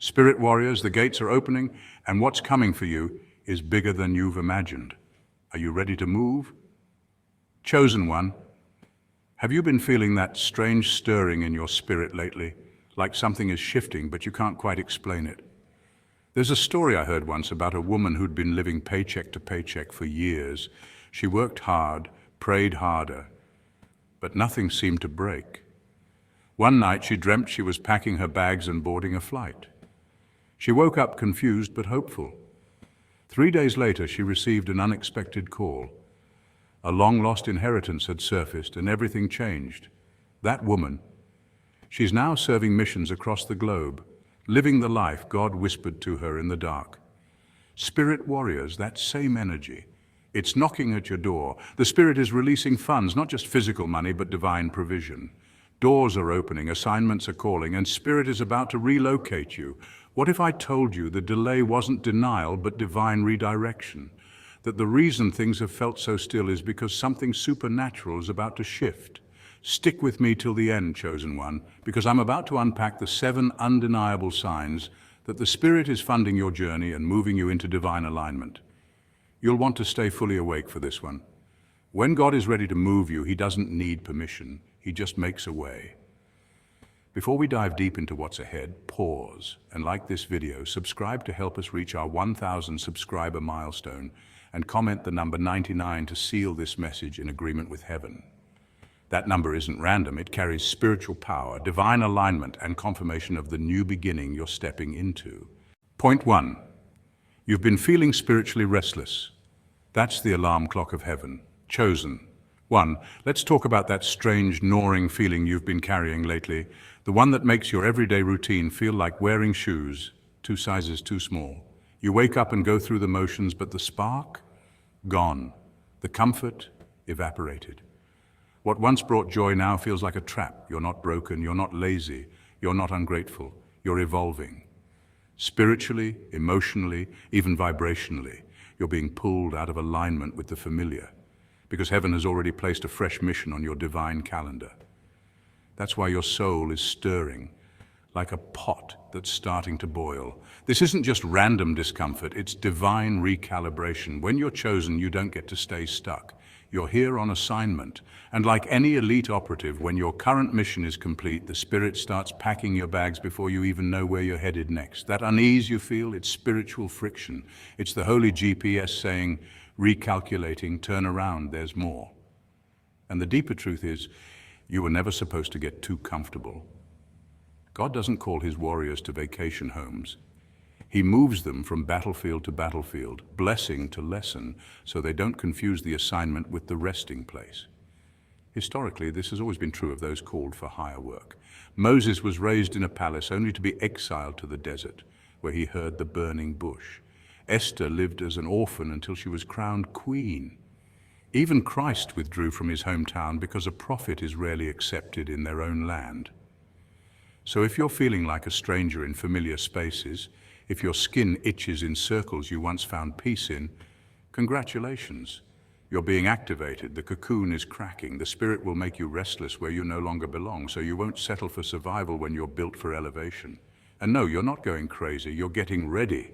Spirit warriors, the gates are opening, and what's coming for you is bigger than you've imagined. Are you ready to move? Chosen one, have you been feeling that strange stirring in your spirit lately? Like something is shifting, but you can't quite explain it. There's a story I heard once about a woman who'd been living paycheck to paycheck for years. She worked hard, prayed harder, but nothing seemed to break. One night she dreamt she was packing her bags and boarding a flight. She woke up confused but hopeful. 3 days later, she received an unexpected call. A long-lost inheritance had surfaced and everything changed. That woman, she's now serving missions across the globe, living the life God whispered to her in the dark. Spirit warriors, that same energy, it's knocking at your door. The Spirit is releasing funds, not just physical money, but divine provision. Doors are opening, assignments are calling, and Spirit is about to relocate you. What if I told you the delay wasn't denial, but divine redirection? That the reason things have felt so still is because something supernatural is about to shift. Stick with me till the end, chosen one, because I'm about to unpack the 7 undeniable signs that the Spirit is funding your journey and moving you into divine alignment. You'll want to stay fully awake for this one. When God is ready to move you, He doesn't need permission. He just makes a way. Before we dive deep into what's ahead, pause and like this video, subscribe to help us reach our 1,000 subscriber milestone, and comment the number 99 to seal this message in agreement with heaven. That number isn't random, it carries spiritual power, divine alignment, and confirmation of the new beginning you're stepping into. Point 1. You've been feeling spiritually restless. That's the alarm clock of heaven. Chosen. 1. Let's talk about that strange, gnawing feeling you've been carrying lately, the one that makes your everyday routine feel like wearing shoes, 2 sizes too small. You wake up and go through the motions, but the spark? Gone. The comfort? Evaporated. What once brought joy now feels like a trap. You're not broken, you're not lazy, you're not ungrateful, you're evolving. Spiritually, emotionally, even vibrationally, you're being pulled out of alignment with the familiar, because heaven has already placed a fresh mission on your divine calendar. That's why your soul is stirring, like a pot that's starting to boil. This isn't just random discomfort, it's divine recalibration. When you're chosen, you don't get to stay stuck. You're here on assignment. And like any elite operative, when your current mission is complete, the Spirit starts packing your bags before you even know where you're headed next. That unease you feel, it's spiritual friction. It's the holy GPS saying, recalculating, turn around, there's more. And the deeper truth is, you were never supposed to get too comfortable. God doesn't call His warriors to vacation homes. He moves them from battlefield to battlefield, blessing to lesson, so they don't confuse the assignment with the resting place. Historically, this has always been true of those called for higher work. Moses was raised in a palace only to be exiled to the desert, where he heard the burning bush. Esther lived as an orphan until she was crowned queen. Even Christ withdrew from his hometown because a prophet is rarely accepted in their own land. So if you're feeling like a stranger in familiar spaces, if your skin itches in circles you once found peace in, congratulations. You're being activated, the cocoon is cracking, the Spirit will make you restless where you no longer belong, so you won't settle for survival when you're built for elevation. And no, you're not going crazy, you're getting ready.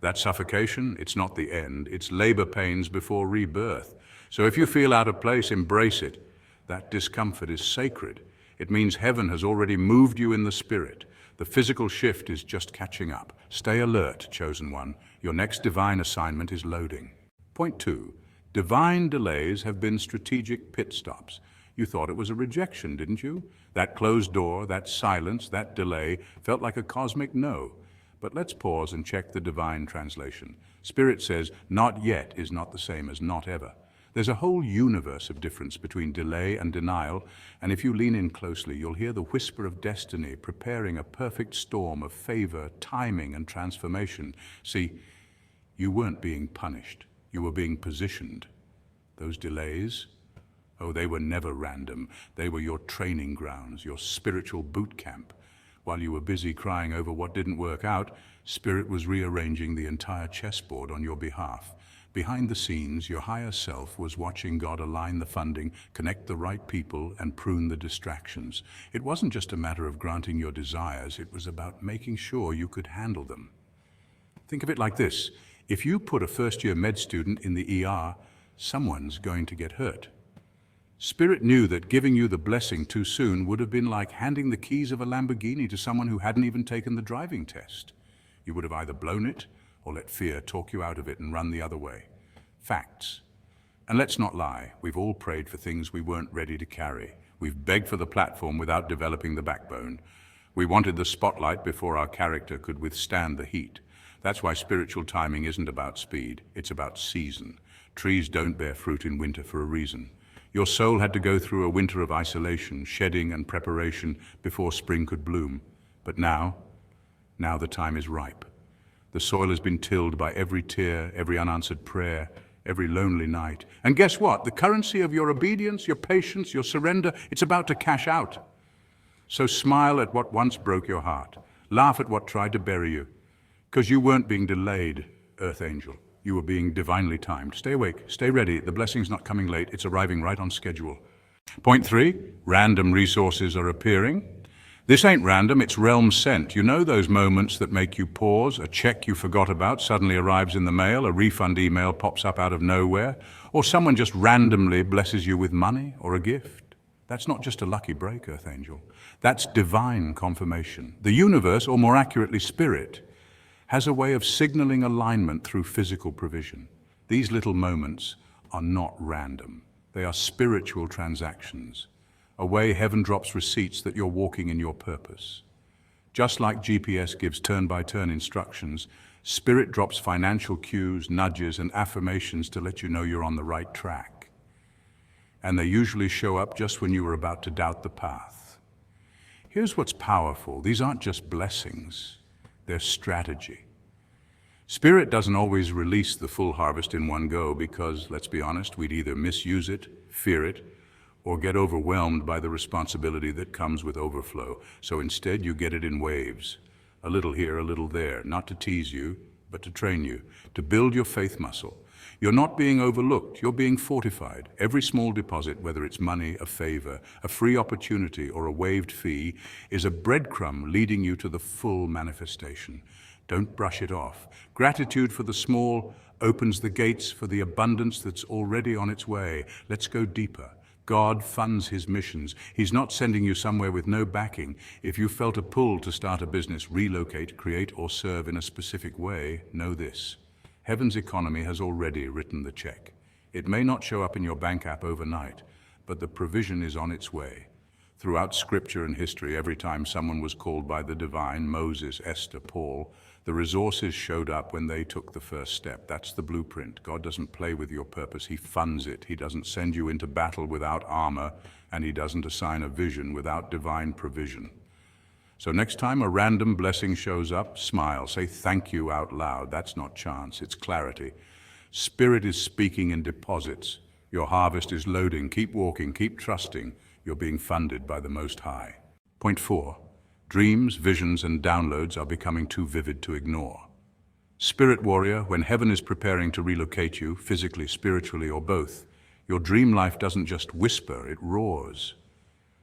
That suffocation, it's not the end, it's labor pains before rebirth. So if you feel out of place, embrace it. That discomfort is sacred. It means heaven has already moved you in the Spirit. The physical shift is just catching up. Stay alert, chosen one. Your next divine assignment is loading. Point 2. Divine delays have been strategic pit stops. You thought it was a rejection, didn't you? That closed door, that silence, that delay felt like a cosmic no. But let's pause and check the divine translation. Spirit says, not yet is not the same as not ever. There's a whole universe of difference between delay and denial, and if you lean in closely, you'll hear the whisper of destiny preparing a perfect storm of favor, timing, and transformation. See, you weren't being punished. You were being positioned. Those delays, oh, they were never random. They were your training grounds, your spiritual boot camp. While you were busy crying over what didn't work out, Spirit was rearranging the entire chessboard on your behalf. Behind the scenes, your higher self was watching God align the funding, connect the right people, and prune the distractions. It wasn't just a matter of granting your desires, it was about making sure you could handle them. Think of it like this. If you put a first-year med student in the ER, someone's going to get hurt. Spirit knew that giving you the blessing too soon would have been like handing the keys of a Lamborghini to someone who hadn't even taken the driving test. You would have either blown it or let fear talk you out of it and run the other way. Facts. And let's not lie, we've all prayed for things we weren't ready to carry. We've begged for the platform without developing the backbone. We wanted the spotlight before our character could withstand the heat. That's why spiritual timing isn't about speed, it's about season. Trees don't bear fruit in winter for a reason. Your soul had to go through a winter of isolation, shedding and preparation before spring could bloom. But now the time is ripe. The soil has been tilled by every tear, every unanswered prayer, every lonely night. And guess what? The currency of your obedience, your patience, your surrender, it's about to cash out. So smile at what once broke your heart. Laugh at what tried to bury you. Because you weren't being delayed, Earth Angel. You were being divinely timed. Stay awake, stay ready. The blessing's not coming late, it's arriving right on schedule. Point 3, random resources are appearing. This ain't random, it's realm sent. You know those moments that make you pause, a check you forgot about suddenly arrives in the mail, a refund email pops up out of nowhere, or someone just randomly blesses you with money or a gift. That's not just a lucky break, Earth Angel. That's divine confirmation. The universe, or more accurately, Spirit, has a way of signaling alignment through physical provision. These little moments are not random. They are spiritual transactions, a way heaven drops receipts that you're walking in your purpose. Just like GPS gives turn-by-turn instructions, Spirit drops financial cues, nudges, and affirmations to let you know you're on the right track. And they usually show up just when you are about to doubt the path. Here's what's powerful. These aren't just blessings. Their strategy. Spirit doesn't always release the full harvest in one go because, let's be honest, we'd either misuse it, fear it, or get overwhelmed by the responsibility that comes with overflow. So instead, you get it in waves. A little here, a little there, not to tease you, but to train you, to build your faith muscle. You're not being overlooked, you're being fortified. Every small deposit, whether it's money, a favor, a free opportunity, or a waived fee, is a breadcrumb leading you to the full manifestation. Don't brush it off. Gratitude for the small opens the gates for the abundance that's already on its way. Let's go deeper. God funds his missions. He's not sending you somewhere with no backing. If you felt a pull to start a business, relocate, create, or serve in a specific way, know this. Heaven's economy has already written the check. It may not show up in your bank app overnight, but the provision is on its way. Throughout scripture and history, every time someone was called by the divine, Moses, Esther, Paul, the resources showed up when they took the first step. That's the blueprint. God doesn't play with your purpose, he funds it. He doesn't send you into battle without armor, and he doesn't assign a vision without divine provision. So next time a random blessing shows up, smile, say thank you out loud. That's not chance, it's clarity. Spirit is speaking in deposits. Your harvest is loading. Keep walking, keep trusting. You're being funded by the Most High. Point 4. Dreams, visions, and downloads are becoming too vivid to ignore. Spirit warrior, when heaven is preparing to relocate you, physically, spiritually, or both, your dream life doesn't just whisper, it roars.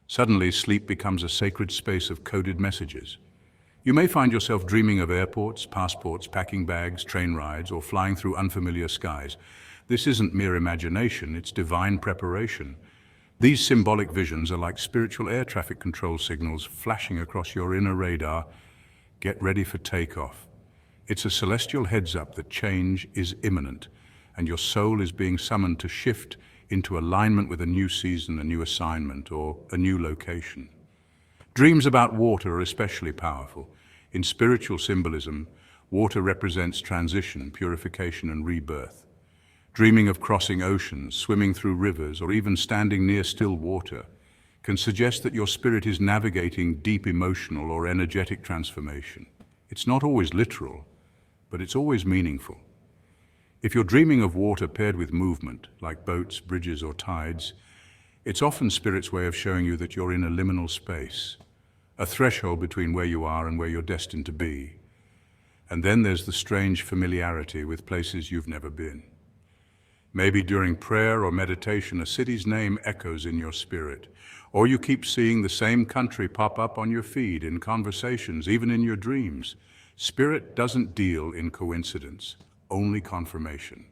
Suddenly, sleep becomes a sacred space of coded messages. You may find yourself dreaming of airports, passports, packing bags, train rides, or flying through unfamiliar skies. This isn't mere imagination, it's divine preparation. These symbolic visions are like spiritual air traffic control signals flashing across your inner radar. Get ready for takeoff. It's a celestial heads-up that change is imminent, and your soul is being summoned to shift into alignment with a new season, a new assignment, or a new location. Dreams about water are especially powerful. In spiritual symbolism, water represents transition, purification, and rebirth. Dreaming of crossing oceans, swimming through rivers, or even standing near still water can suggest that your spirit is navigating deep emotional or energetic transformation. It's not always literal, but it's always meaningful. If you're dreaming of water paired with movement, like boats, bridges, or tides, it's often Spirit's way of showing you that you're in a liminal space, a threshold between where you are and where you're destined to be. And then there's the strange familiarity with places you've never been. Maybe during prayer or meditation, a city's name echoes in your spirit. Or you keep seeing the same country pop up on your feed in conversations, even in your dreams. Spirit doesn't deal in coincidence, only confirmation.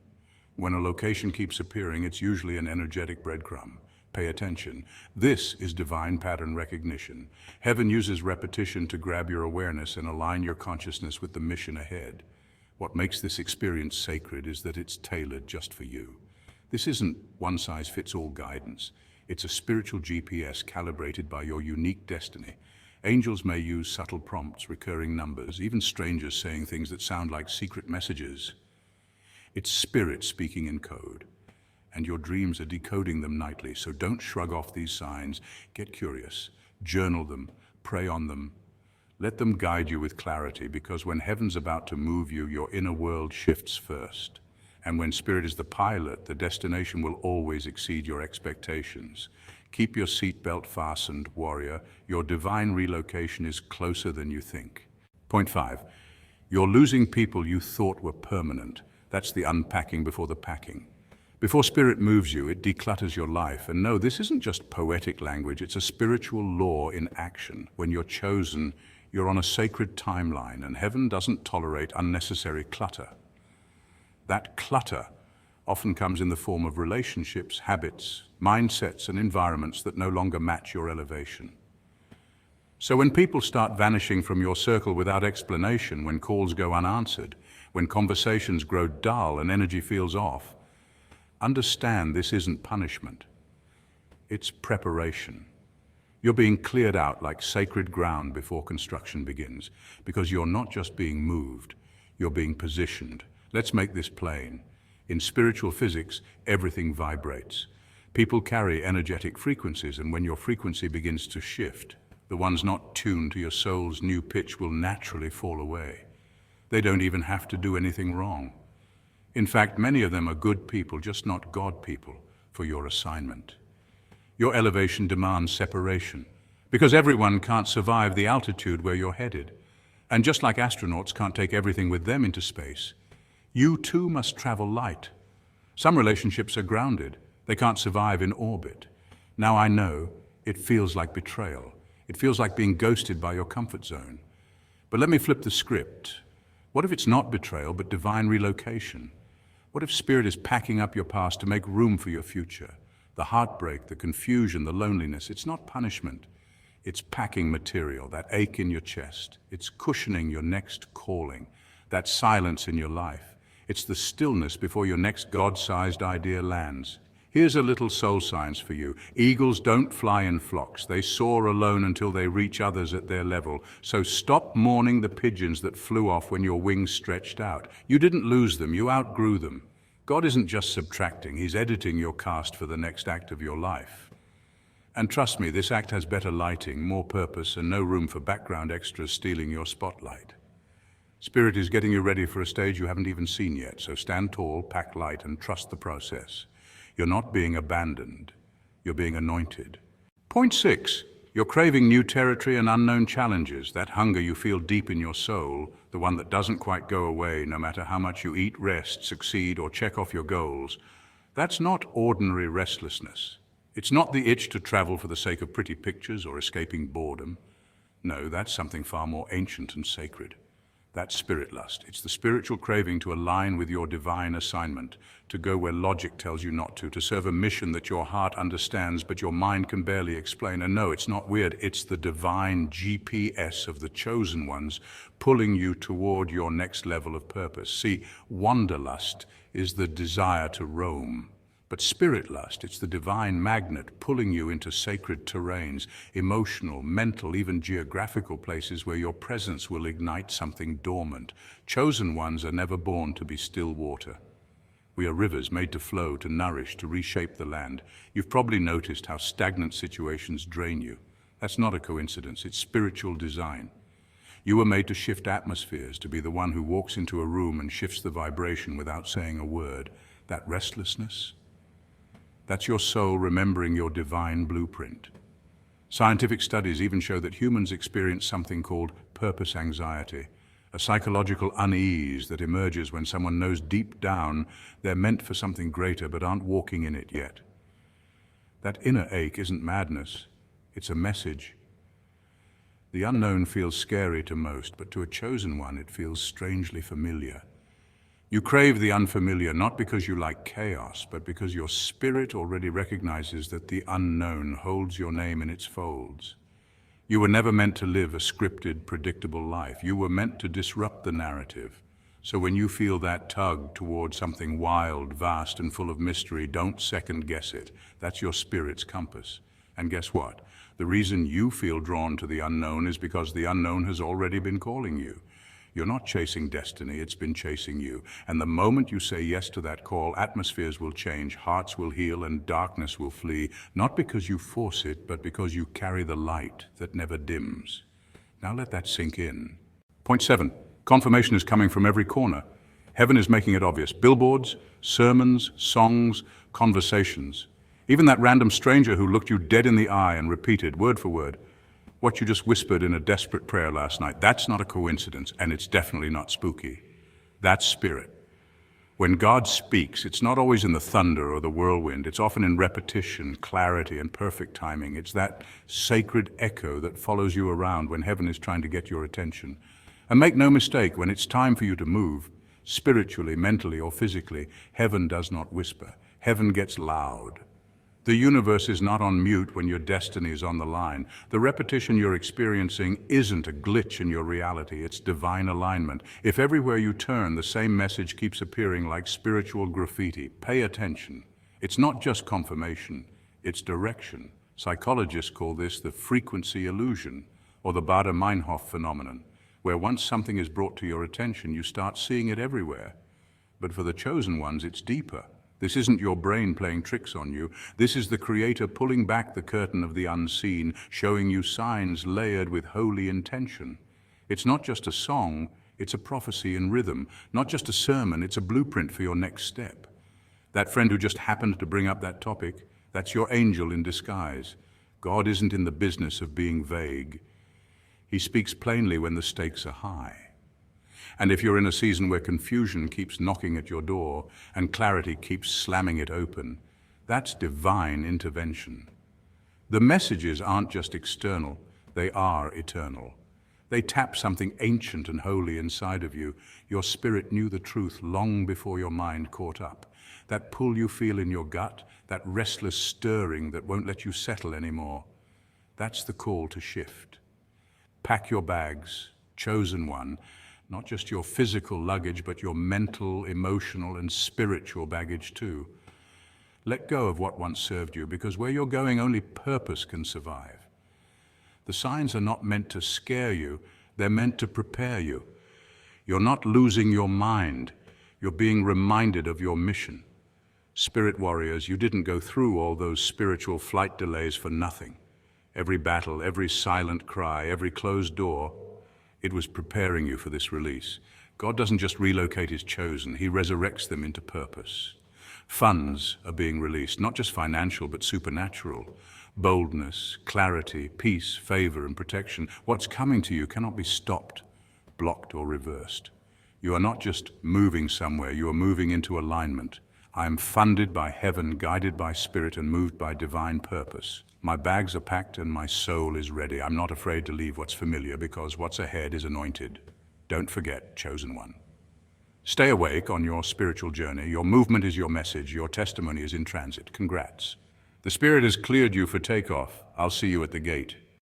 When a location keeps appearing, it's usually an energetic breadcrumb. Pay attention. This is divine pattern recognition. Heaven uses repetition to grab your awareness and align your consciousness with the mission ahead. What makes this experience sacred is that it's tailored just for you. This isn't one-size-fits-all guidance. It's a spiritual GPS calibrated by your unique destiny. Angels may use subtle prompts, recurring numbers, even strangers saying things that sound like secret messages. It's spirit speaking in code, and your dreams are decoding them nightly, so don't shrug off these signs. Get curious, journal them, pray on them. Let them guide you with clarity, because when heaven's about to move you, your inner world shifts first. And when spirit is the pilot, the destination will always exceed your expectations. Keep your seatbelt fastened, warrior. Your divine relocation is closer than you think. Point 5. You're losing people you thought were permanent. That's the unpacking before the packing. Before spirit moves you, it declutters your life. And no, this isn't just poetic language, it's a spiritual law in action. When you're chosen, you're on a sacred timeline, and heaven doesn't tolerate unnecessary clutter. That clutter often comes in the form of relationships, habits, mindsets, and environments that no longer match your elevation. So when people start vanishing from your circle without explanation, when calls go unanswered, when conversations grow dull and energy feels off, understand this isn't punishment. It's preparation. You're being cleared out like sacred ground before construction begins, because you're not just being moved, you're being positioned. Let's make this plain. In spiritual physics, everything vibrates. People carry energetic frequencies, and when your frequency begins to shift, the ones not tuned to your soul's new pitch will naturally fall away. They don't even have to do anything wrong. In fact, many of them are good people, just not God people, for your assignment. Your elevation demands separation, because everyone can't survive the altitude where you're headed. And just like astronauts can't take everything with them into space, you too must travel light. Some relationships are grounded. They can't survive in orbit. Now I know it feels like betrayal. It feels like being ghosted by your comfort zone. But let me flip the script. What if it's not betrayal, but divine relocation? What if spirit is packing up your past to make room for your future? The heartbreak, the confusion, the loneliness, it's not punishment. It's packing material, that ache in your chest. It's cushioning your next calling, that silence in your life. It's the stillness before your next God-sized idea lands. Here's a little soul science for you. Eagles don't fly in flocks. They soar alone until they reach others at their level. So stop mourning the pigeons that flew off when your wings stretched out. You didn't lose them, you outgrew them. God isn't just subtracting, He's editing your cast for the next act of your life. And trust me, this act has better lighting, more purpose, and no room for background extras stealing your spotlight. Spirit is getting you ready for a stage you haven't even seen yet, so stand tall, pack light, and trust the process. You're not being abandoned, you're being anointed. Point 6, you're craving new territory and unknown challenges, that hunger you feel deep in your soul, the one that doesn't quite go away no matter how much you eat, rest, succeed, or check off your goals. That's not ordinary restlessness. It's not the itch to travel for the sake of pretty pictures or escaping boredom. No, that's something far more ancient and sacred. That's spirit lust. It's the spiritual craving to align with your divine assignment, to go where logic tells you not to serve a mission that your heart understands but your mind can barely explain. And no, it's not weird. It's the divine GPS of the chosen ones pulling you toward your next level of purpose. See, wanderlust is the desire to roam. But spirit lust, it's the divine magnet pulling you into sacred terrains, emotional, mental, even geographical places where your presence will ignite something dormant. Chosen ones are never born to be still water. We are rivers made to flow, to nourish, to reshape the land. You've probably noticed how stagnant situations drain you. That's not a coincidence, it's spiritual design. You were made to shift atmospheres, to be the one who walks into a room and shifts the vibration without saying a word. That restlessness, that's your soul remembering your divine blueprint. Scientific studies even show that humans experience something called purpose anxiety, a psychological unease that emerges when someone knows deep down they're meant for something greater but aren't walking in it yet. That inner ache isn't madness, it's a message. The unknown feels scary to most, but to a chosen one it feels strangely familiar. You crave the unfamiliar not because you like chaos, but because your spirit already recognizes that the unknown holds your name in its folds. You were never meant to live a scripted, predictable life. You were meant to disrupt the narrative. So when you feel that tug towards something wild, vast, and full of mystery, don't second guess it. That's your spirit's compass. And guess what? The reason you feel drawn to the unknown is because the unknown has already been calling you. You're not chasing destiny, it's been chasing you. And the moment you say yes to that call, atmospheres will change, hearts will heal, and darkness will flee, not because you force it, but because you carry the light that never dims. Now let that sink in. Point 7. Confirmation is coming from every corner. Heaven is making it obvious. Billboards, sermons, songs, conversations. Even that random stranger who looked you dead in the eye and repeated, word for word, what you just whispered in a desperate prayer last night. That's not a coincidence, and it's definitely not spooky. That's spirit. When God speaks, it's not always in the thunder or the whirlwind. It's often in repetition, clarity, and perfect timing. It's that sacred echo that follows you around when heaven is trying to get your attention. And make no mistake, when it's time for you to move, spiritually, mentally, or physically, heaven does not whisper. Heaven gets loud. The universe is not on mute when your destiny is on the line. The repetition you're experiencing isn't a glitch in your reality, it's divine alignment. If everywhere you turn, the same message keeps appearing like spiritual graffiti, pay attention. It's not just confirmation, it's direction. Psychologists call this the frequency illusion, or the Baader-Meinhof phenomenon, where once something is brought to your attention, you start seeing it everywhere. But for the chosen ones, it's deeper. This isn't your brain playing tricks on you. This is the Creator pulling back the curtain of the unseen, showing you signs layered with holy intention. It's not just a song, it's a prophecy in rhythm. Not just a sermon, it's a blueprint for your next step. That friend who just happened to bring up that topic, that's your angel in disguise. God isn't in the business of being vague. He speaks plainly when the stakes are high. And if you're in a season where confusion keeps knocking at your door and clarity keeps slamming it open, that's divine intervention. The messages aren't just external, they are eternal. They tap something ancient and holy inside of you. Your spirit knew the truth long before your mind caught up. That pull you feel in your gut, that restless stirring that won't let you settle anymore, that's the call to shift. Pack your bags, chosen one, not just your physical luggage, but your mental, emotional, and spiritual baggage too. Let go of what once served you, because where you're going, only purpose can survive. The signs are not meant to scare you, they're meant to prepare you. You're not losing your mind, you're being reminded of your mission. Spirit warriors, you didn't go through all those spiritual flight delays for nothing. Every battle, every silent cry, every closed door, it was preparing you for this release. God doesn't just relocate his chosen, he resurrects them into purpose. Funds are being released, not just financial, but supernatural. Boldness, clarity, peace, favor, and protection. What's coming to you cannot be stopped, blocked, or reversed. You are not just moving somewhere, you are moving into alignment. I am funded by heaven, guided by spirit, and moved by divine purpose. My bags are packed and my soul is ready. I'm not afraid to leave what's familiar because what's ahead is anointed. Don't forget, chosen one. Stay awake on your spiritual journey. Your movement is your message. Your testimony is in transit. Congrats. The Spirit has cleared you for takeoff. I'll see you at the gate.